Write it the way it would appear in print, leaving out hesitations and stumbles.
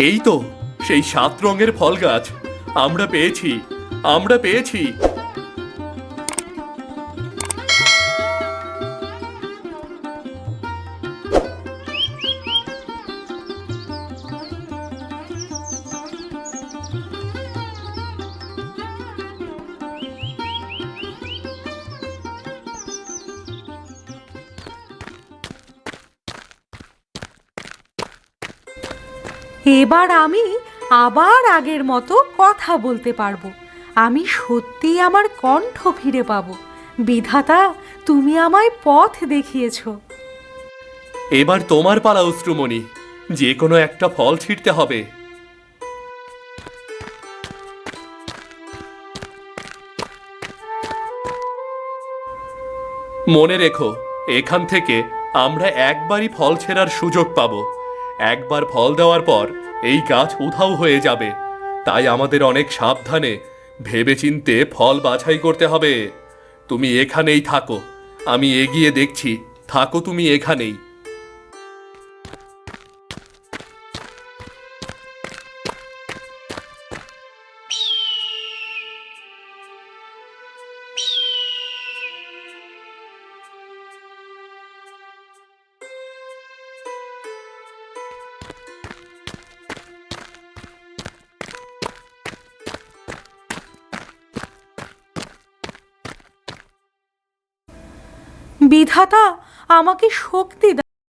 এই তো সেই 7 রঙের ফল গাছ। আমরা পেয়েছি, আমরা পেয়েছি। এবার আমি আবার আগের মতো কথা বলতে পারবো। আমি সত্যিই আমার কণ্ঠ ফিরে পাবো। বিধাতা, তুমি আমায় পথ দেখিয়েছো। এবার তোমার পালা অশ্রুমণি, যে কোনো একটা ফল ছিঁড়তে হবে। মনে রেখো, এখান থেকে আমরা একবারই ফল ছেঁড়ার সুযোগ পাবো। একবার ফল দেওয়ার পর এই গাছ উধাও হয়ে যাবে। তাই আমাদের অনেক সাবধানে ভেবেচিন্তে ফল বাছাই করতে হবে। তুমি এখানেই থাকো, আমি এগিয়ে দেখছি। থাকো তুমি এখানেই। বিধাতা, আমাকে শক্তি